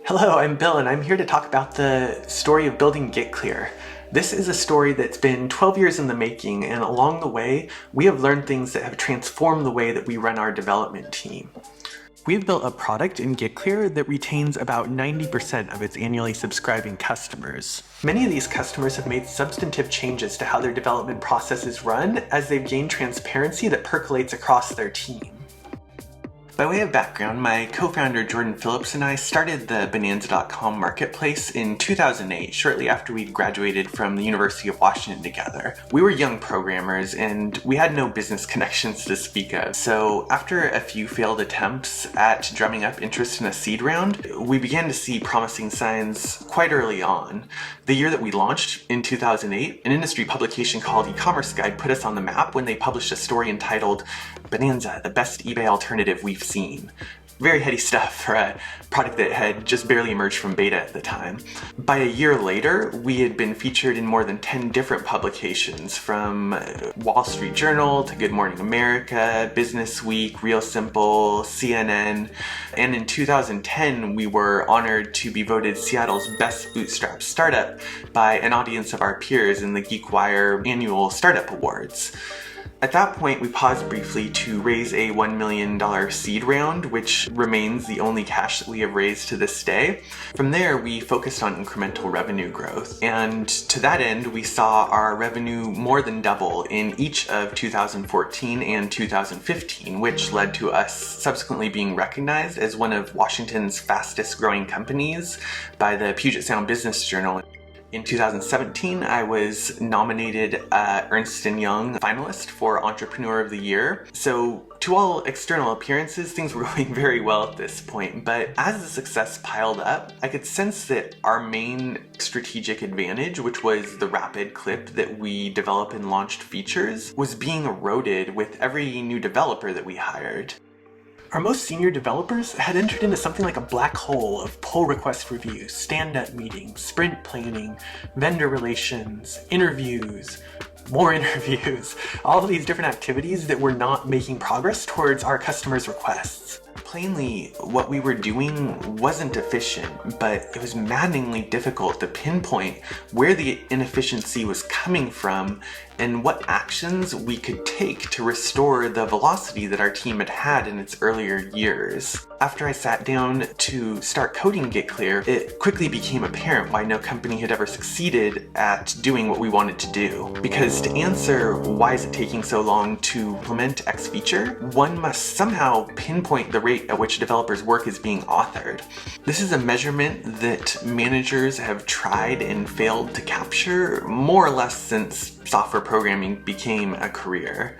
Hello, I'm Bill, and I'm here to talk about the story of building GitClear. This is a story that's been 12 years in the making, and along the way, we have learned things that have transformed the way that we run our development team. We've built a product in GitClear that retains about 90% of its annually subscribing customers. Many of these customers have made substantive changes to how their development processes run as they've gained transparency that percolates across their team. By way of background, my co-founder Jordan Phillips and I started the Bonanza.com marketplace in 2008, shortly after we'd graduated from the University of Washington together. We were young programmers and we had no business connections to speak of, so after a few failed attempts at drumming up interest in a seed round, we began to see promising signs quite early on. The year that we launched, in 2008, an industry publication called E-Commerce Guide put us on the map when they published a story entitled Bonanza, the best eBay alternative we've seen. Very heady stuff for a product that had just barely emerged from beta at the time. By a year later, we had been featured in more than 10 different publications, from Wall Street Journal to Good Morning America, Business Week, Real Simple, CNN, and in 2010 we were honored to be voted Seattle's best bootstrap startup by an audience of our peers in the GeekWire annual Startup Awards. At that point, we paused briefly to raise a $1 million seed round, which remains the only cash that we have raised to this day. From there, we focused on incremental revenue growth, and to that end, we saw our revenue more than double in each of 2014 and 2015, which led to us subsequently being recognized as one of Washington's fastest growing companies by the Puget Sound Business Journal. In 2017, I was nominated Ernst & Young finalist for Entrepreneur of the Year. So to all external appearances, things were going very well at this point, but as the success piled up, I could sense that our main strategic advantage, which was the rapid clip that we developed and launched features, was being eroded with every new developer that we hired. Our most senior developers had entered into something like a black hole of pull request reviews, stand-up meetings, sprint planning, vendor relations, interviews, more interviews, all of these different activities that were not making progress towards our customers' requests. Plainly, what we were doing wasn't efficient, but it was maddeningly difficult to pinpoint where the inefficiency was coming from and what actions we could take to restore the velocity that our team had had in its earlier years. After I sat down to start coding GitClear, it quickly became apparent why no company had ever succeeded at doing what we wanted to do. Because to answer why is it taking so long to implement X feature, one must somehow pinpoint the rate at which developers' work is being authored. This is a measurement that managers have tried and failed to capture more or less since software programming became a career.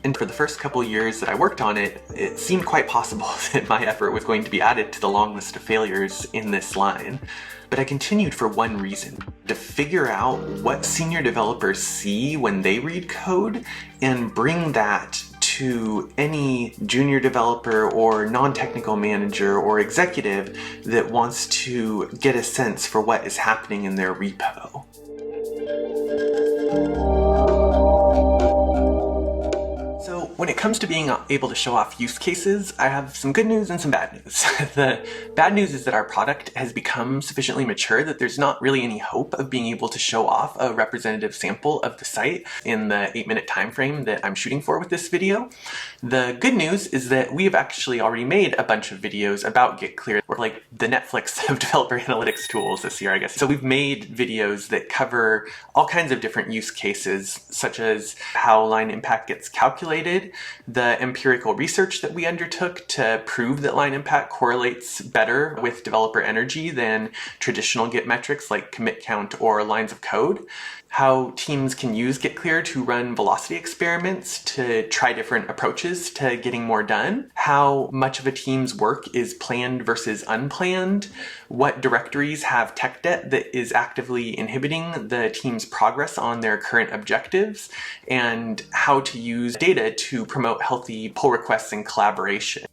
And for the first couple years that I worked on it, it seemed quite possible that my effort was going to be added to the long list of failures in this line. But I continued for one reason: to figure out what senior developers see when they read code and bring that to any junior developer or non-technical manager or executive that wants to get a sense for what is happening in their repo. So when it comes to being able to show off use cases, I have some good news and some bad news. The bad news is that our product has become sufficiently mature that there's not really any hope of being able to show off a representative sample of the site in the 8-minute time frame that I'm shooting for with this video. The good news is that we have actually already made a bunch of videos about GitClear. We're like the Netflix of developer analytics tools this year, I guess. So we've made videos that cover all kinds of different use cases, such as how line impact gets calculated, the empirical research that we undertook to prove that line impact correlates better with developer energy than traditional Git metrics like commit count or lines of code, how teams can use GitClear to run velocity experiments to try different approaches to getting more done, how much of a team's work is planned versus unplanned, what directories have tech debt that is actively inhibiting the team's progress on their current objectives, and how to use data to promote healthy pull requests and collaboration.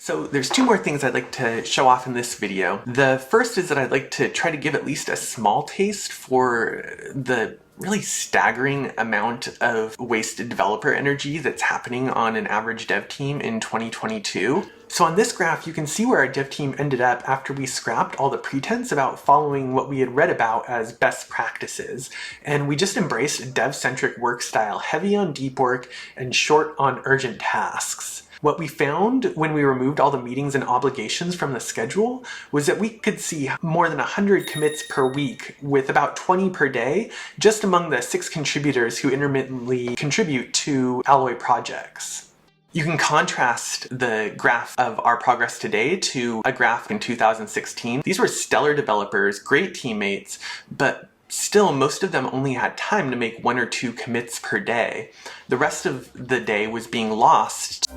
So there's two more things I'd like to show off in this video. The first is that I'd like to try to give at least a small taste for the really staggering amount of wasted developer energy that's happening on an average dev team in 2022. So on this graph, you can see where our dev team ended up after we scrapped all the pretense about following what we had read about as best practices. And we just embraced a dev-centric work style, heavy on deep work and short on urgent tasks. What we found when we removed all the meetings and obligations from the schedule was that we could see more than 100 commits per week, with about 20 per day, just among the 6 contributors who intermittently contribute to Alloy projects. You can contrast the graph of our progress today to a graph in 2016. These were stellar developers, great teammates, but still, most of them only had time to make 1 or 2 commits per day. The rest of the day was being lost.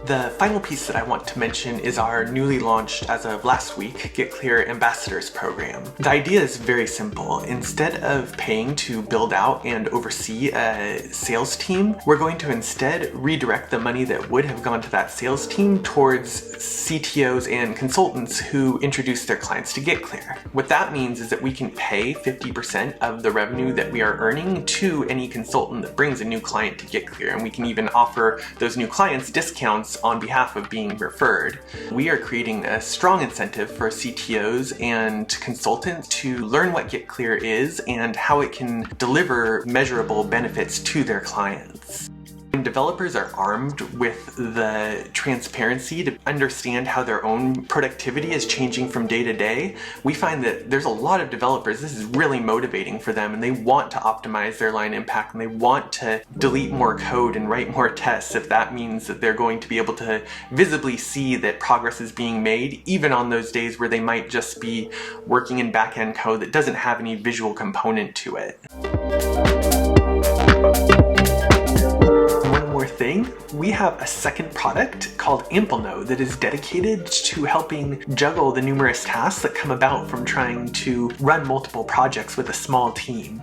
The final piece that I want to mention is our newly launched, as of last week, GitClear Ambassadors program. The idea is very simple. Instead of paying to build out and oversee a sales team, we're going to instead redirect the money that would have gone to that sales team towards CTOs and consultants who introduce their clients to GitClear. What that means is that we can pay 50% of the revenue that we are earning to any consultant that brings a new client to GitClear, and we can even offer those new clients discounts on behalf of being referred. We are creating a strong incentive for CTOs and consultants to learn what GitClear is and how it can deliver measurable benefits to their clients. When developers are armed with the transparency to understand how their own productivity is changing from day to day, we find that there's a lot of developers, this is really motivating for them, and they want to optimize their line impact, and they want to delete more code and write more tests if that means that they're going to be able to visibly see that progress is being made, even on those days where they might just be working in back-end code that doesn't have any visual component to it. Thing, we have a second product called Amplenote that is dedicated to helping juggle the numerous tasks that come about from trying to run multiple projects with a small team.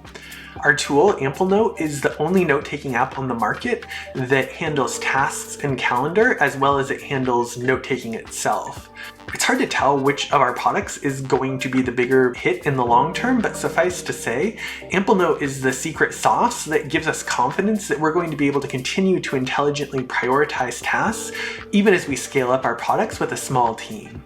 Our tool, Amplenote, is the only note-taking app on the market that handles tasks and calendar, as well as it handles note-taking itself. It's hard to tell which of our products is going to be the bigger hit in the long term, but suffice to say, Amplenote is the secret sauce that gives us confidence that we're going to be able to continue to intelligently prioritize tasks, even as we scale up our products with a small team.